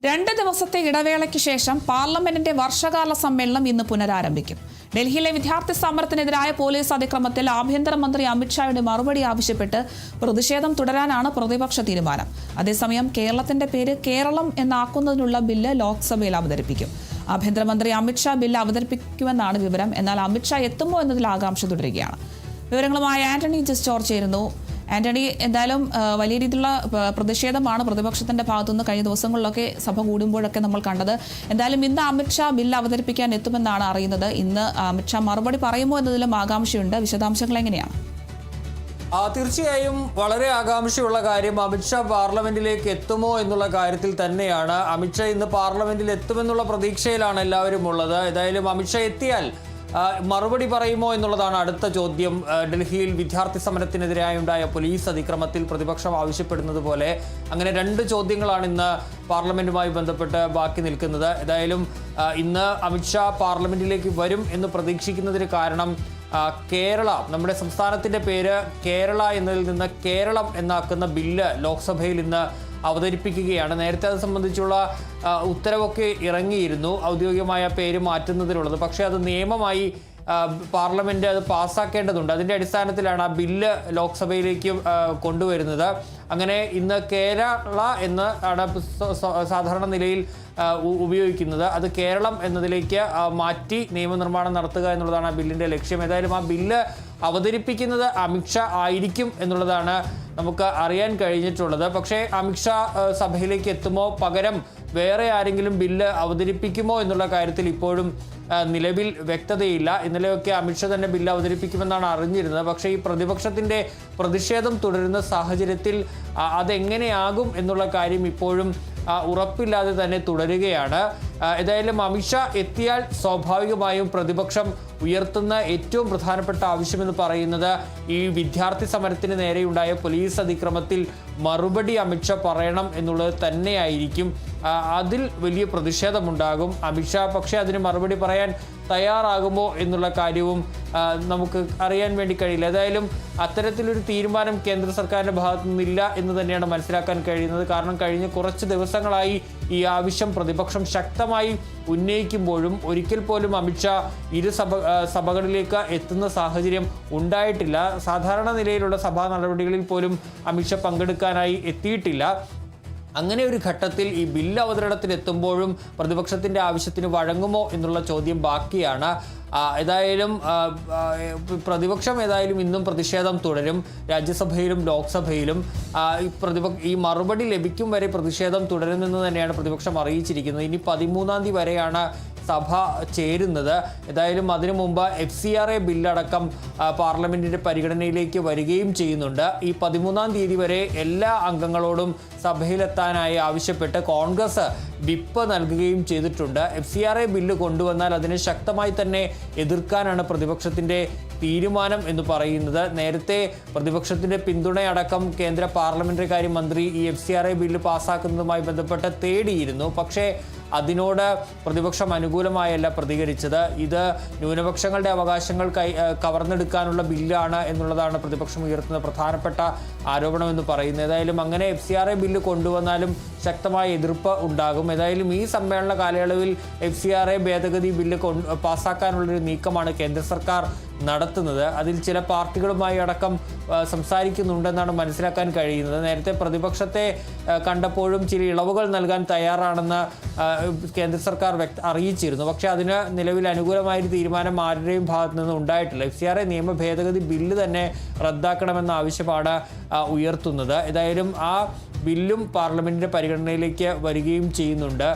2 ദിവസത്തെ ഇടവേളയ്ക്ക് ശേഷം പാർലമെന്റിന്റെ വർഷകാല സമ്മേളനം ഇന്ന് പുനരാരംഭിക്കും. ഡൽഹിയിലെ വിദ്യാർത്ഥി സമരത്തിനെതിരായ പോലീസ് അതിക്രമത്തിൽ ആഭ്യന്തരമന്ത്രി അമിത്ഷായുടെ മറുപടി ആവശ്യപ്പെട്ട് പ്രതിഷേധം തുടരാനാണ് പ്രതിപക്ഷ തീരുമാനം. അതേസമയം കേരളത്തിന്റെ പേര് കേരളം എന്നാക്കുന്നതിനുള്ള ബില്ല് ലോക്സഭയിൽ അവതരിപ്പിക്കും. ആഭ്യന്തരമന്ത്രി അമിത്ഷാ ബില്ല് അവതരിപ്പിക്കുമെന്നാണ് വിവരം. എന്നാൽ അമിത്ഷാ എത്തുമോ എന്നതിൽ ആകാംക്ഷ തുടരുകയാണ്. വിവരങ്ങളുമായി ആന്റണി ജസ്റ്റോർ ചേരുന്നു. ആന്റണി, എന്തായാലും വലിയ രീതിയിലുള്ള പ്രതിഷേധമാണ് പ്രതിപക്ഷത്തിന്റെ ഭാഗത്തുനിന്ന് കഴിഞ്ഞ ദിവസങ്ങളിലൊക്കെ സഭ കൂടുമ്പോഴൊക്കെ നമ്മൾ കണ്ടത്. എന്തായാലും ഇന്ന് അമിത്ഷാ ബില്ല് അവതരിപ്പിക്കാൻ എത്തുമെന്നാണ് അറിയുന്നത്. ഇന്ന് അമിത്ഷാ മറുപടി പറയുമോ എന്നതിലും ആകാംക്ഷയുണ്ട്. വിശദാംശങ്ങൾ എങ്ങനെയാണ്? തീർച്ചയായും വളരെ ആകാംക്ഷയുള്ള കാര്യം അമിത്ഷാ പാർലമെന്റിലേക്ക് എത്തുമോ എന്നുള്ള കാര്യത്തിൽ തന്നെയാണ്. അമിത്ഷാ ഇന്ന് പാർലമെന്റിൽ എത്തുമെന്നുള്ള പ്രതീക്ഷയിലാണ് എല്ലാവരും ഉള്ളത്. ഏതായാലും അമിത്ഷാ എത്തിയാൽ മറുപടി പറയുമോ എന്നുള്ളതാണ് അടുത്ത ചോദ്യം. ഡൽഹിയിൽ വിദ്യാർത്ഥി സമരത്തിനെതിരായുണ്ടായ പോലീസ് അതിക്രമത്തിൽ പ്രതിപക്ഷം ആവശ്യപ്പെടുന്നത് പോലെ അങ്ങനെ 2 ചോദ്യങ്ങളാണ് ഇന്ന് പാർലമെന്റുമായി ബന്ധപ്പെട്ട് ബാക്കി നിൽക്കുന്നത്. ഏതായാലും ഇന്ന് അമിത്ഷാ പാർലമെന്റിലേക്ക് വരും എന്ന് പ്രതീക്ഷിക്കുന്നതിന് കാരണം കേരള, നമ്മുടെ സംസ്ഥാനത്തിൻ്റെ പേര് കേരള എന്നതിൽ നിന്ന് കേരളം എന്നാക്കുന്ന ബില്ല് ലോക്സഭയിൽ ഇന്ന് അവതരിപ്പിക്കുകയാണ്. നേരത്തെ അത് സംബന്ധിച്ചുള്ള ഉത്തരവൊക്കെ ഇറങ്ങിയിരുന്നു, ഔദ്യോഗികമായ പേര് മാറ്റുന്നതിനുള്ളത്. പക്ഷേ അത് നിയമമായി പാർലമെന്റ് അത് പാസ്സാക്കേണ്ടതുണ്ട്. അതിൻ്റെ അടിസ്ഥാനത്തിലാണ് ആ ബില്ല് ലോക്സഭയിലേക്ക് കൊണ്ടുവരുന്നത്. അങ്ങനെ ഇന്ന് കേരള എന്ന് ആണ് സാധാരണ നിലയിൽ ഉപയോഗിക്കുന്നത്. അത് കേരളം എന്നതിലേക്ക് മാറ്റി നിയമനിർമ്മാണം നടത്തുക എന്നുള്ളതാണ് ആ ബില്ലിൻ്റെ ലക്ഷ്യം. ഏതായാലും ആ ബില്ല് അവതരിപ്പിക്കുന്നത് അമിത്ഷാ ആയിരിക്കും എന്നുള്ളതാണ് നമുക്ക് അറിയാൻ കഴിഞ്ഞിട്ടുള്ളത്. പക്ഷേ അമിത്ഷാ സഭയിലേക്ക് എത്തുമോ, പകരം വേറെ ആരെങ്കിലും ബില്ല് അവതരിപ്പിക്കുമോ എന്നുള്ള കാര്യത്തിൽ ഇപ്പോഴും നിലവിൽ വ്യക്തതയില്ല. ഇന്നലെയൊക്കെ അമിത്ഷാ തന്നെ ബില്ല് അവതരിപ്പിക്കുമെന്നാണ് അറിഞ്ഞിരുന്നത്. പക്ഷേ ഈ പ്രതിപക്ഷത്തിൻ്റെ പ്രതിഷേധം തുടരുന്ന സാഹചര്യത്തിൽ അതെങ്ങനെയാകും എന്നുള്ള കാര്യം ഇപ്പോഴും ഉറപ്പില്ലാതെ തന്നെ തുടരുകയാണ്. ഏതായാലും അമിത്ഷാ എത്തിയാൽ സ്വാഭാവികമായും പ്രതിപക്ഷം ഉയർത്തുന്ന ഏറ്റവും പ്രധാനപ്പെട്ട ആവശ്യമെന്ന് പറയുന്നത് ഈ വിദ്യാർത്ഥി സമരത്തിന് നേരെയുണ്ടായ പോലീസ് അതിക്രമത്തിൽ മറുപടി അമിത്ഷാ പറയണം എന്നുള്ളത് തന്നെയായിരിക്കും. അതിൽ വലിയ പ്രതിഷേധമുണ്ടാകും. അമിത്ഷാ പക്ഷേ അതിന് മറുപടി പറയാൻ തയ്യാറാകുമോ എന്നുള്ള കാര്യവും നമുക്ക് അറിയാൻ വേണ്ടി കഴിയില്ല. ഏതായാലും അത്തരത്തിലൊരു തീരുമാനം കേന്ദ്ര സർക്കാരിൻ്റെ ഭാഗത്തു നിന്നില്ല എന്ന് തന്നെയാണ് മനസ്സിലാക്കാൻ കഴിയുന്നത്. കാരണം കഴിഞ്ഞ കുറച്ച് ദിവസങ്ങളായി ഈ ആവശ്യം പ്രതിപക്ഷം ശക്തമായി ഉന്നയിക്കുമ്പോഴും ഒരിക്കൽ പോലും അമിത്ഷാ സഭകളിലേക്ക് എത്തുന്ന സാഹചര്യം ഉണ്ടായിട്ടില്ല. സാധാരണ നിലയിലുള്ള സഭാ നടപടികളിൽ പോലും അമിത്ഷാ പങ്കെടുക്കാനായി എത്തിയിട്ടില്ല. അങ്ങനെ ഒരു ഘട്ടത്തിൽ ഈ ബില്ല് അവതരണത്തിനെത്തുമ്പോഴും പ്രതിപക്ഷത്തിൻ്റെ ആവശ്യത്തിന് വഴങ്ങുമോ എന്നുള്ള ചോദ്യം ബാക്കിയാണ്. ഏതായാലും പ്രതിപക്ഷം ഇന്നും പ്രതിഷേധം തുടരും. രാജ്യസഭയിലും ലോക്സഭയിലും ഈ മറുപടി ലഭിക്കും വരെ പ്രതിഷേധം തുടരുമെന്ന് തന്നെയാണ് പ്രതിപക്ഷം അറിയിച്ചിരിക്കുന്നത്. ഇനി 13-ാം തീയതി വരെയാണ് സഭ ചേരുന്നത്. ഏതായാലും അതിനു മുമ്പ് FCRA ബില്ലടക്കം പാർലമെന്റിന്റെ പരിഗണനയിലേക്ക് വരികയും ചെയ്യുന്നുണ്ട്. ഈ 13-ാം തീയതി വരെ എല്ലാ അംഗങ്ങളോടും സഭയിലെത്താനായി ആവശ്യപ്പെട്ട് കോൺഗ്രസ് വിപ്പ് നൽകുകയും ചെയ്തിട്ടുണ്ട്. FCRA ബില്ല് കൊണ്ടുവന്നാൽ അതിനെ ശക്തമായി തന്നെ എതിർക്കാനാണ് പ്രതിപക്ഷത്തിൻ്റെ തീരുമാനം എന്ന് പറയുന്നത്. നേരത്തെ പ്രതിപക്ഷത്തിൻ്റെ പിന്തുണയടക്കം കേന്ദ്ര പാർലമെന്ററി കാര്യ മന്ത്രി ഈ FCRA ബില്ല് പാസ്സാക്കുന്നതുമായി ബന്ധപ്പെട്ട് തേടിയിരുന്നു. പക്ഷേ അതിനോട് പ്രതിപക്ഷം അനുകൂലമായല്ല പ്രതികരിച്ചത്. ഇത് ന്യൂനപക്ഷങ്ങളുടെ അവകാശങ്ങൾ കവർന്നെടുക്കാനുള്ള ബില്ലാണ് എന്നുള്ളതാണ് പ്രതിപക്ഷം ഉയർത്തുന്ന പ്രധാനപ്പെട്ട ആരോപണമെന്ന് പറയുന്നത്. ഏതായാലും അങ്ങനെ FCRA ബില്ല് കൊണ്ടുവന്നാലും ശക്തമായ എതിർപ്പ് ഉണ്ടാകും. ഏതായാലും ഈ സമ്മേളന കാലയളവിൽ FCRA ഭേദഗതി ബില്ല് പാസ്സാക്കാനുള്ളൊരു നീക്കമാണ് കേന്ദ്ര സർക്കാർ നടത്തുന്നത്. അതിൽ ചില പാർട്ടികളുമായി അടക്കം സംസാരിക്കുന്നുണ്ടെന്നാണ് മനസ്സിലാക്കാൻ കഴിയുന്നത്. നേരത്തെ പ്രതിപക്ഷത്തെ കണ്ടപ്പോഴും ചില ഇളവുകൾ നൽകാൻ തയ്യാറാണെന്ന് കേന്ദ്ര സർക്കാർ അറിയിച്ചിരുന്നു. പക്ഷേ അതിന് നിലവിൽ അനുകൂലമായൊരു തീരുമാനം ആരുടെയും ഭാഗത്തു നിന്ന് ഉണ്ടായിട്ടില്ല. FCRA നിയമ ഭേദഗതി ബില്ല് തന്നെ റദ്ദാക്കണമെന്ന ആവശ്യമാണ് ഉയർത്തുന്നത്. ഏതായാലും ആ ബില്ലും പാർലമെന്റിന്റെ പരിഗണനയിലേക്ക് വരികയും ചെയ്യുന്നുണ്ട്.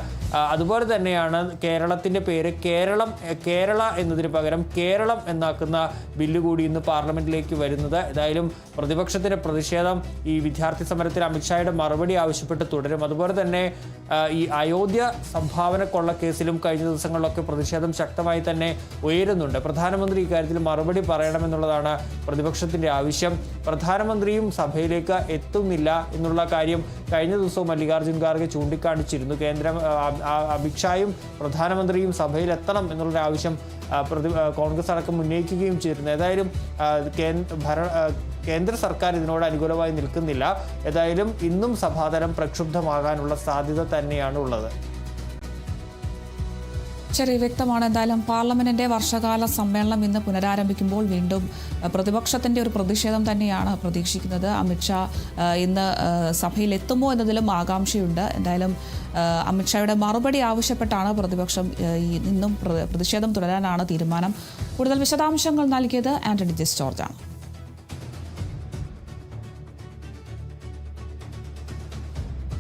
അതുപോലെ തന്നെയാണ് കേരളത്തിൻ്റെ പേര് കേരള എന്നതിന് പകരം കേരളം എന്നാക്കുന്ന ബില്ല് കൂടി ഇന്ന് പാർലമെന്റിലേക്ക് വരുന്നത്. ഏതായാലും പ്രതിപക്ഷത്തിൻ്റെ പ്രതിഷേധം ഈ വിദ്യാർത്ഥി സമരത്തിൽ അമിത്ഷായുടെ മറുപടി ആവശ്യപ്പെട്ട് തുടരും. അതുപോലെ തന്നെ ഈ അയോധ്യ സംഭാവന കൊള്ളക്കേസിലും കഴിഞ്ഞ ദിവസങ്ങളിലൊക്കെ പ്രതിഷേധം ശക്തമായി തന്നെ ഉയരുന്നുണ്ട്. പ്രധാനമന്ത്രി ഇക്കാര്യത്തിൽ മറുപടി പറയണമെന്നുള്ളതാണ് പ്രതിപക്ഷത്തിൻ്റെ ആവശ്യം. പ്രധാനമന്ത്രിയും സഭയിലേക്ക് എത്തുന്നില്ല എന്നുള്ള കാര്യം കഴിഞ്ഞ ദിവസവും മല്ലികാർജ്ജുൻ ഖാർഗെ ചൂണ്ടിക്കാണിച്ചിരുന്നു. അമിത്ഷായും പ്രധാനമന്ത്രിയും സഭയിലെത്തണം എന്നുള്ള ആവശ്യം കോൺഗ്രസ് അടക്കം ഉന്നയിക്കുകയും ചെയ്തിരുന്നു. ഏതായാലും കേന്ദ്ര സർക്കാർ ഇതിനോട് അനുകൂലമായി നിൽക്കുന്നില്ല. ഏതായാലും ഇന്നും സഭാതലം പ്രക്ഷുബ്ധമാകാനുള്ള സാധ്യത തന്നെയാണ് ഉള്ളത്. ശരി, വ്യക്തമാണ്. എന്തായാലും പാർലമെന്റിന്റെ വർഷകാല സമ്മേളനം ഇന്ന് പുനരാരംഭിക്കുമ്പോൾ വീണ്ടും പ്രതിപക്ഷത്തിന്റെ ഒരു പ്രതിഷേധം തന്നെയാണ് പ്രതീക്ഷിക്കുന്നത്. അമിത്ഷാ ഇന്ന് സഭയിൽ എത്തുമോ എന്നതിലും ആകാംക്ഷയുണ്ട്. എന്തായാലും അമിത്ഷായുടെ മറുപടി ആവശ്യപ്പെട്ടാണ് പ്രതിപക്ഷം ഇന്നും പ്രതിഷേധം തുടരാനാണ് തീരുമാനം. കൂടുതൽ വിശദാംശങ്ങൾ നൽകിയത് ആന്റണി ജോർജാണ്.